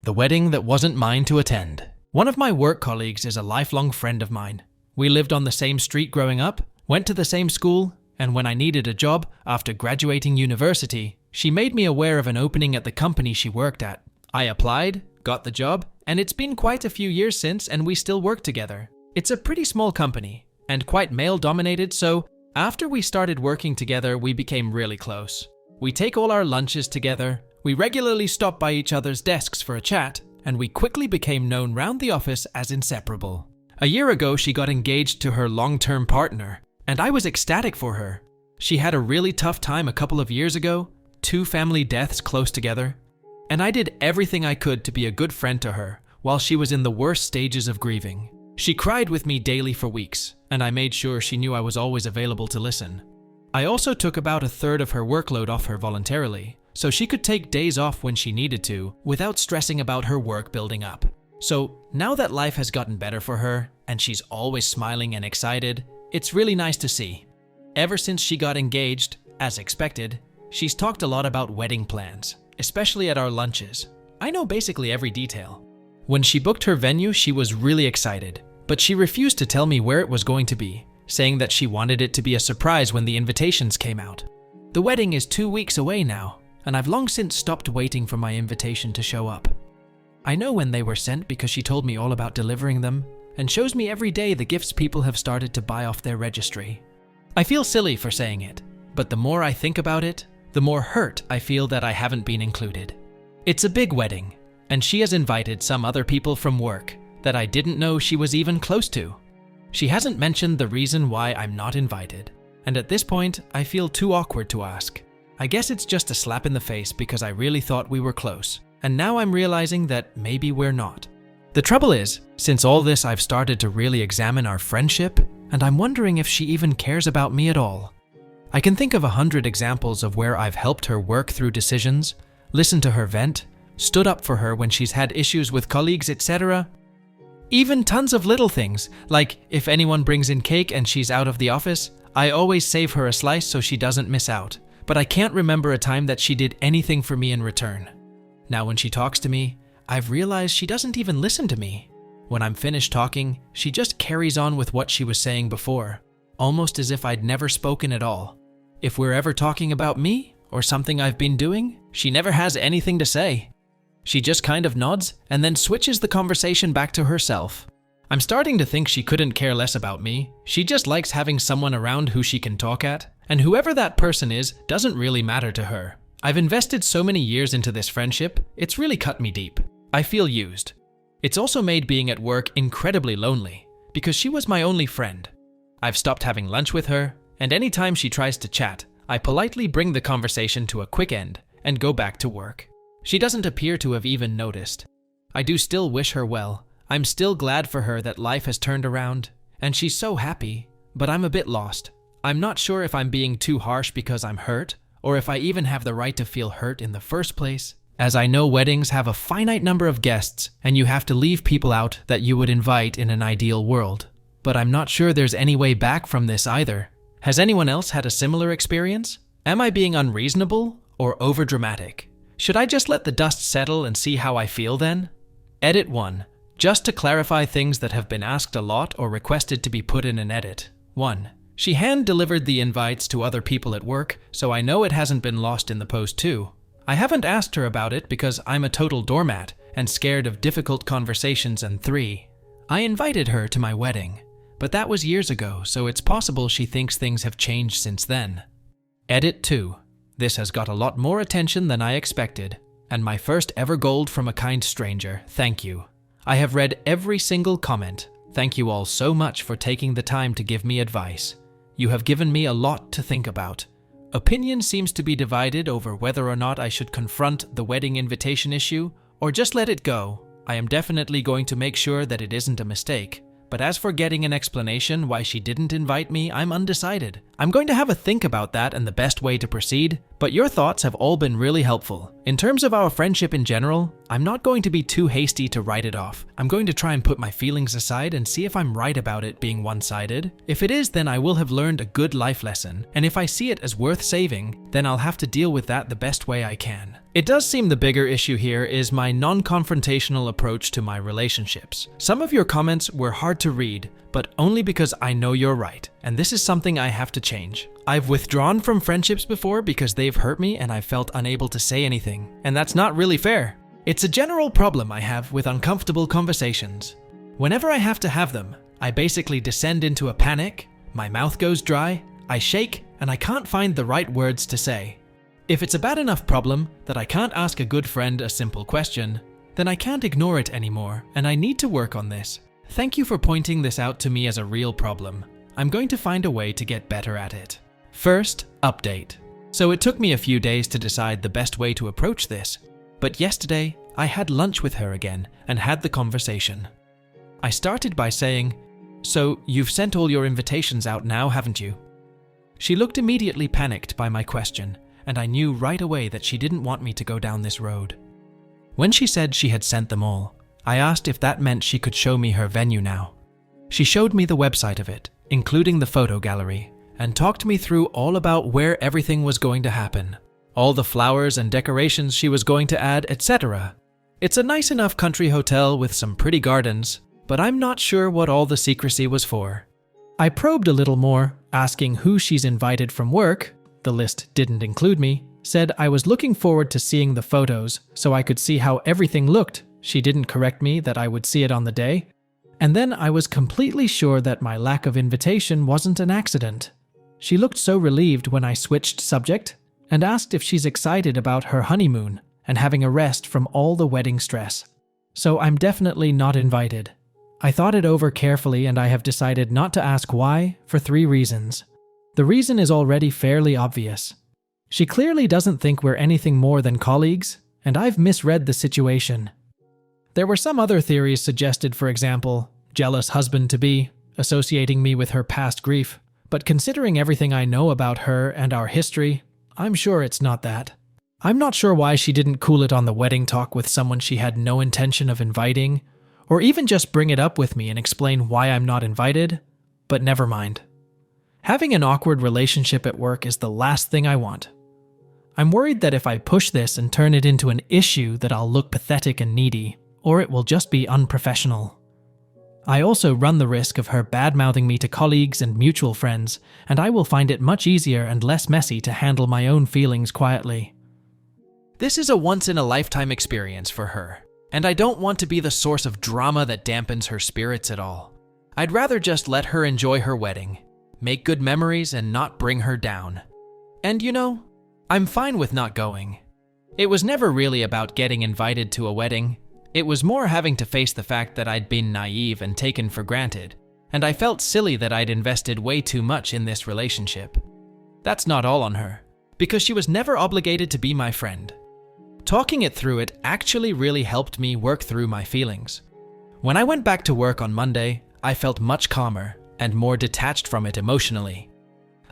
The wedding that wasn't mine to attend. One of my work colleagues is a lifelong friend of mine. We lived on the same street growing up, went to the same school, and when I needed a job after graduating university, she made me aware of an opening at the company she worked at. I applied, got the job, and it's been quite a few years since and we still work together. It's a pretty small company and quite male-dominated, so after we started working together, we became really close. We take all our lunches together, we regularly stop by each other's desks for a chat, and we quickly became known round the office as inseparable. A year ago, she got engaged to her long-term partner, and I was ecstatic for her. She had a really tough time a couple of years ago, 2 family deaths close together, and I did everything I could to be a good friend to her while she was in the worst stages of grieving. She cried with me daily for weeks, and I made sure she knew I was always available to listen. I also took about a third of her workload off her voluntarily, so she could take days off when she needed to without stressing about her work building up. So now that life has gotten better for her, and she's always smiling and excited, it's really nice to see. Ever since she got engaged, as expected, she's talked a lot about wedding plans, especially at our lunches. I know basically every detail. When she booked her venue, she was really excited, but she refused to tell me where it was going to be, saying that she wanted it to be a surprise when the invitations came out. The wedding is 2 weeks away now, and I've long since stopped waiting for my invitation to show up. I know when they were sent because she told me all about delivering them, and shows me every day the gifts people have started to buy off their registry. I feel silly for saying it, but the more I think about it, the more hurt I feel that I haven't been included. It's a big wedding, and she has invited some other people from work that I didn't know she was even close to. She hasn't mentioned the reason why I'm not invited, and at this point, I feel too awkward to ask. I guess it's just a slap in the face because I really thought we were close, and now I'm realizing that maybe we're not. The trouble is, since all this I've started to really examine our friendship, and I'm wondering if she even cares about me at all. I can think of 100 examples of where I've helped her work through decisions, listened to her vent, stood up for her when she's had issues with colleagues, etc. Even tons of little things, like if anyone brings in cake and she's out of the office, I always save her a slice so she doesn't miss out. But I can't remember a time that she did anything for me in return. Now when she talks to me, I've realized she doesn't even listen to me. When I'm finished talking, she just carries on with what she was saying before, almost as if I'd never spoken at all. If we're ever talking about me or something I've been doing, she never has anything to say. She just kind of nods and then switches the conversation back to herself. I'm starting to think she couldn't care less about me. She just likes having someone around who she can talk at, and whoever that person is doesn't really matter to her. I've invested so many years into this friendship, it's really cut me deep. I feel used. It's also made being at work incredibly lonely, because she was my only friend. I've stopped having lunch with her, and anytime she tries to chat, I politely bring the conversation to a quick end and go back to work. She doesn't appear to have even noticed. I do still wish her well. I'm still glad for her that life has turned around, and she's so happy, but I'm a bit lost. I'm not sure if I'm being too harsh because I'm hurt, or if I even have the right to feel hurt in the first place, as I know weddings have a finite number of guests and you have to leave people out that you would invite in an ideal world. But I'm not sure there's any way back from this either. Has anyone else had a similar experience? Am I being unreasonable or overdramatic? Should I just let the dust settle and see how I feel then? Edit 1. Just to clarify things that have been asked a lot or requested to be put in an edit. 1. She hand-delivered the invites to other people at work, so I know it hasn't been lost in the post too. I haven't asked her about it because I'm a total doormat and scared of difficult conversations. And 3. I invited her to my wedding, but that was years ago, so it's possible she thinks things have changed since then. Edit 2. This has got a lot more attention than I expected, and my first ever gold from a kind stranger. Thank you. I have read every single comment. Thank you all so much for taking the time to give me advice. You have given me a lot to think about. Opinion seems to be divided over whether or not I should confront the wedding invitation issue or just let it go. I am definitely going to make sure that it isn't a mistake. But as for getting an explanation why she didn't invite me, I'm undecided. I'm going to have a think about that and the best way to proceed, but your thoughts have all been really helpful. In terms of our friendship in general, I'm not going to be too hasty to write it off. I'm going to try and put my feelings aside and see if I'm right about it being one-sided. If it is, then I will have learned a good life lesson, and if I see it as worth saving, then I'll have to deal with that the best way I can. It does seem the bigger issue here is my non-confrontational approach to my relationships. Some of your comments were hard to read, but only because I know you're right, and this is something I have to change. I've withdrawn from friendships before because they've hurt me and I felt unable to say anything, and that's not really fair. It's a general problem I have with uncomfortable conversations. Whenever I have to have them, I basically descend into a panic, my mouth goes dry, I shake, and I can't find the right words to say. If it's a bad enough problem that I can't ask a good friend a simple question, then I can't ignore it anymore, and I need to work on this. Thank you for pointing this out to me as a real problem. I'm going to find a way to get better at it. First, update. So it took me a few days to decide the best way to approach this, but yesterday I had lunch with her again and had the conversation. I started by saying, "So you've sent all your invitations out now, haven't you?" She looked immediately panicked by my question, and I knew right away that she didn't want me to go down this road. When she said she had sent them all, I asked if that meant she could show me her venue now. She showed me the website of it, including the photo gallery, and talked me through all about where everything was going to happen, all the flowers and decorations she was going to add, etc. It's a nice enough country hotel with some pretty gardens, but I'm not sure what all the secrecy was for. I probed a little more, asking who she's invited from work. The list didn't include me. Said I was looking forward to seeing the photos so I could see how everything looked. She didn't correct me that I would see it on the day. And then I was completely sure that my lack of invitation wasn't an accident. She looked so relieved when I switched subject and asked if she's excited about her honeymoon and having a rest from all the wedding stress. So I'm definitely not invited. I thought it over carefully and I have decided not to ask why for 3 reasons. The reason is already fairly obvious. She clearly doesn't think we're anything more than colleagues, and I've misread the situation. There were some other theories suggested, for example, jealous husband-to-be, associating me with her past grief, but considering everything I know about her and our history, I'm sure it's not that. I'm not sure why she didn't cool it on the wedding talk with someone she had no intention of inviting, or even just bring it up with me and explain why I'm not invited, but never mind. Having an awkward relationship at work is the last thing I want. I'm worried that if I push this and turn it into an issue that I'll look pathetic and needy, or it will just be unprofessional. I also run the risk of her bad-mouthing me to colleagues and mutual friends, and I will find it much easier and less messy to handle my own feelings quietly. This is a once-in-a-lifetime experience for her, and I don't want to be the source of drama that dampens her spirits at all. I'd rather just let her enjoy her wedding, make good memories, and not bring her down. And you know, I'm fine with not going. It was never really about getting invited to a wedding. It was more having to face the fact that I'd been naive and taken for granted, and I felt silly that I'd invested way too much in this relationship. That's not all on her, because she was never obligated to be my friend. Talking it through it actually really helped me work through my feelings. When I went back to work on Monday, I felt much calmer and more detached from it emotionally.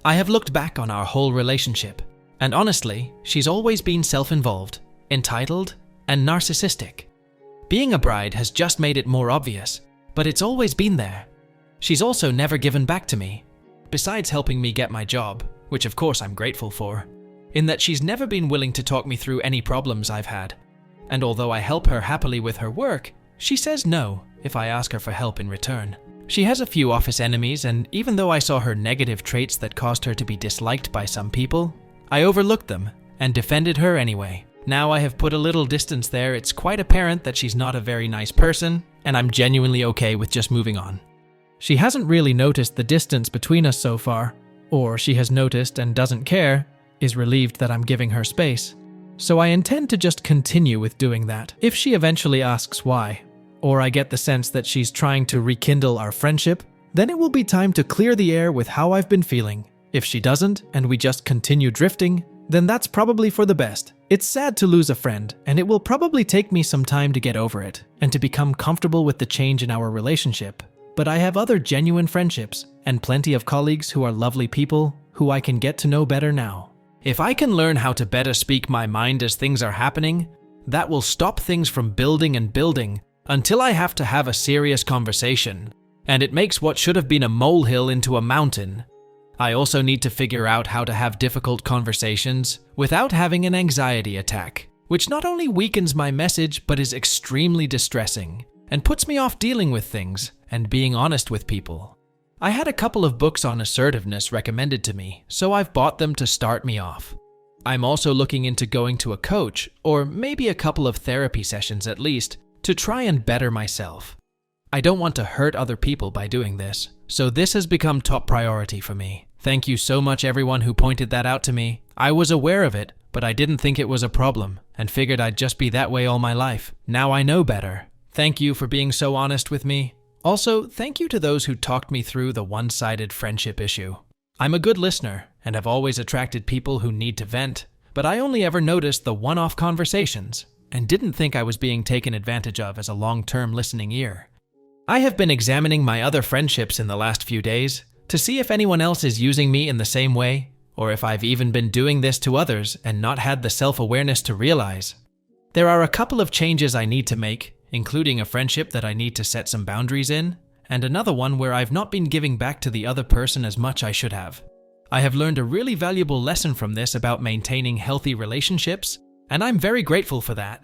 I have looked back on our whole relationship, and honestly, she's always been self-involved, entitled, and narcissistic. Being a bride has just made it more obvious, but it's always been there. She's also never given back to me, besides helping me get my job, which of course I'm grateful for, in that she's never been willing to talk me through any problems I've had. And although I help her happily with her work, she says no if I ask her for help in return. She has a few office enemies, and even though I saw her negative traits that caused her to be disliked by some people, I overlooked them and defended her anyway. Now I have put a little distance there, it's quite apparent that she's not a very nice person, and I'm genuinely okay with just moving on. She hasn't really noticed the distance between us so far, or she has noticed and doesn't care, is relieved that I'm giving her space. So I intend to just continue with doing that. If she eventually asks why, or I get the sense that she's trying to rekindle our friendship, then it will be time to clear the air with how I've been feeling. If she doesn't, and we just continue drifting, then that's probably for the best. It's sad to lose a friend, and it will probably take me some time to get over it, and to become comfortable with the change in our relationship. But I have other genuine friendships, and plenty of colleagues who are lovely people, who I can get to know better now. If I can learn how to better speak my mind as things are happening, that will stop things from building and building until I have to have a serious conversation, and it makes what should have been a molehill into a mountain. I also need to figure out how to have difficult conversations without having an anxiety attack, which not only weakens my message but is extremely distressing and puts me off dealing with things and being honest with people. I had a couple of books on assertiveness recommended to me, so I've bought them to start me off. I'm also looking into going to a coach, or maybe a couple of therapy sessions at least, to try and better myself. I don't want to hurt other people by doing this, so this has become top priority for me. Thank you so much everyone who pointed that out to me. I was aware of it, but I didn't think it was a problem, and figured I'd just be that way all my life. Now I know better. Thank you for being so honest with me. Also, thank you to those who talked me through the one-sided friendship issue. I'm a good listener, and have always attracted people who need to vent, but I only ever noticed the one-off conversations, and didn't think I was being taken advantage of as a long-term listening ear. I have been examining my other friendships in the last few days to see if anyone else is using me in the same way, or if I've even been doing this to others and not had the self-awareness to realize. There are a couple of changes I need to make, including a friendship that I need to set some boundaries in, and another one where I've not been giving back to the other person as much I should have. I have learned a really valuable lesson from this about maintaining healthy relationships, and I'm very grateful for that.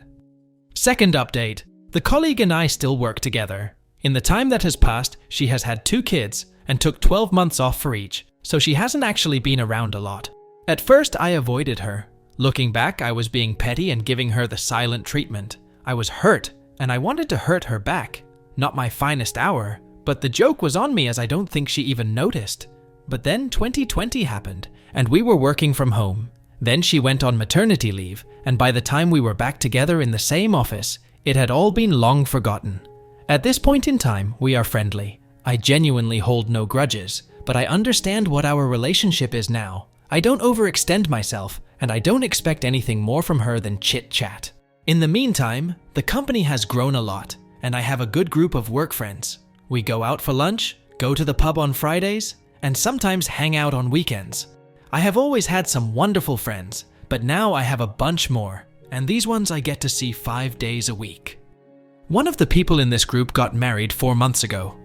Second update, the colleague and I still work together. In the time that has passed, she has had 2 kids and took 12 months off for each, so she hasn't actually been around a lot. At first, I avoided her. Looking back, I was being petty and giving her the silent treatment. I was hurt, and I wanted to hurt her back. Not my finest hour, but the joke was on me as I don't think she even noticed. But then 2020 happened, and we were working from home. Then she went on maternity leave, and by the time we were back together in the same office, it had all been long forgotten. At this point in time, we are friendly. I genuinely hold no grudges, but I understand what our relationship is now. I don't overextend myself, and I don't expect anything more from her than chit-chat. In the meantime, the company has grown a lot, and I have a good group of work friends. We go out for lunch, go to the pub on Fridays, and sometimes hang out on weekends. I have always had some wonderful friends, but now I have a bunch more, and these ones I get to see 5 days a week. One of the people in this group got married 4 months ago.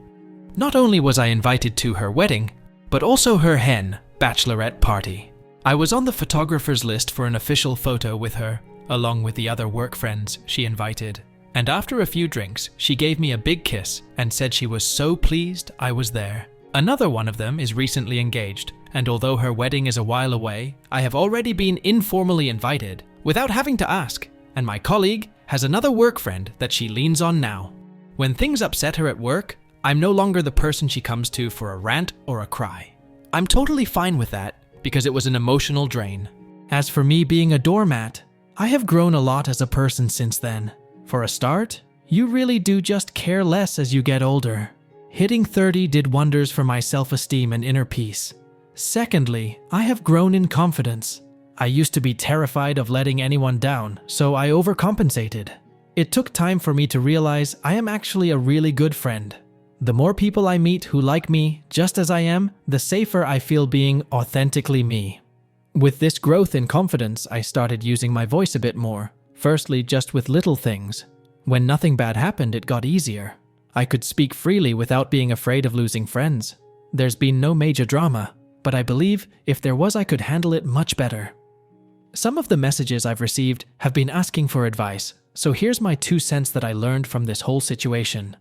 Not only was I invited to her wedding, but also her hen bachelorette party. I was on the photographer's list for an official photo with her, along with the other work friends she invited. And after a few drinks, she gave me a big kiss and said she was so pleased I was there. Another one of them is recently engaged, and although her wedding is a while away, I have already been informally invited, without having to ask, and my colleague has another work friend that she leans on now. When things upset her at work, I'm no longer the person she comes to for a rant or a cry. I'm totally fine with that, because it was an emotional drain. As for me being a doormat, I have grown a lot as a person since then. For a start, you really do just care less as you get older. Hitting 30 did wonders for my self-esteem and inner peace. Secondly, I have grown in confidence. I used to be terrified of letting anyone down, so I overcompensated. It took time for me to realize I am actually a really good friend. The more people I meet who like me just as I am, the safer I feel being authentically me. With this growth in confidence, I started using my voice a bit more. Firstly, just with little things. When nothing bad happened, it got easier. I could speak freely without being afraid of losing friends. There's been no major drama, but I believe if there was, I could handle it much better. Some of the messages I've received have been asking for advice, so here's my 2 cents that I learned from this whole situation.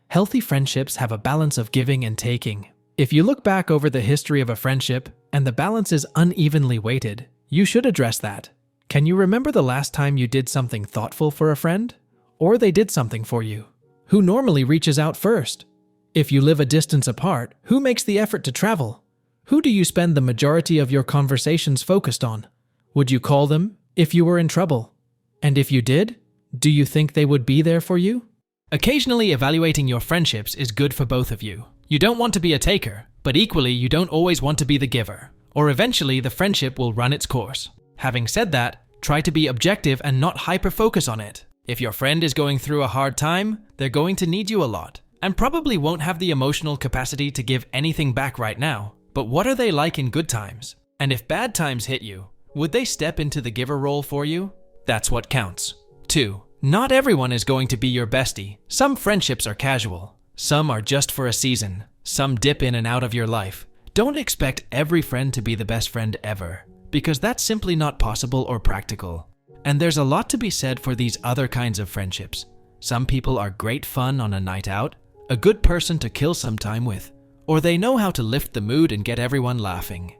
Healthy friendships have a balance of giving and taking. If you look back over the history of a friendship and the balance is unevenly weighted, you should address that. Can you remember the last time you did something thoughtful for a friend? Or they did something for you? Who normally reaches out first? If you live a distance apart, who makes the effort to travel? Who do you spend the majority of your conversations focused on? Would you call them if you were in trouble? And if you did, do you think they would be there for you? Occasionally evaluating your friendships is good for both of you. You don't want to be a taker, but equally you don't always want to be the giver, or eventually the friendship will run its course. Having said that, try to be objective and not hyper-focus on it. If your friend is going through a hard time, they're going to need you a lot, and probably won't have the emotional capacity to give anything back right now, But what are they like in good times? And if bad times hit you, would they step into the giver role for you? That's what counts. 2. Not everyone is going to be your bestie. Some friendships are casual. Some are just for a season. Some dip in and out of your life. Don't expect every friend to be the best friend ever, because that's simply not possible or practical. And there's a lot to be said for these other kinds of friendships. Some people are great fun on a night out, a good person to kill some time with, or they know how to lift the mood and get everyone laughing.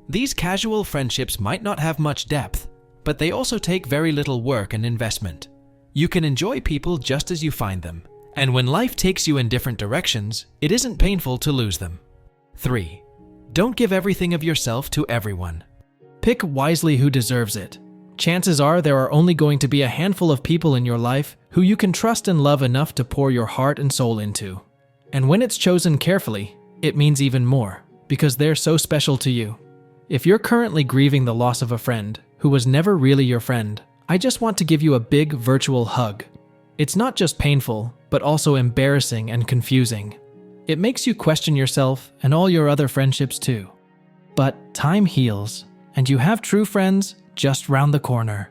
These casual friendships might not have much depth, but they also take very little work and investment. You can enjoy people just as you find them, and when life takes you in different directions, it isn't painful to lose them. 3. Don't give everything of yourself to everyone. Pick wisely who deserves it. Chances are there are only going to be a handful of people in your life who you can trust and love enough to pour your heart and soul into. And when it's chosen carefully, it means even more, because they're so special to you. If you're currently grieving the loss of a friend who was never really your friend, I just want to give you a big virtual hug. It's not just painful, but also embarrassing and confusing. It makes you question yourself and all your other friendships too. But time heals, and you have true friends just round the corner.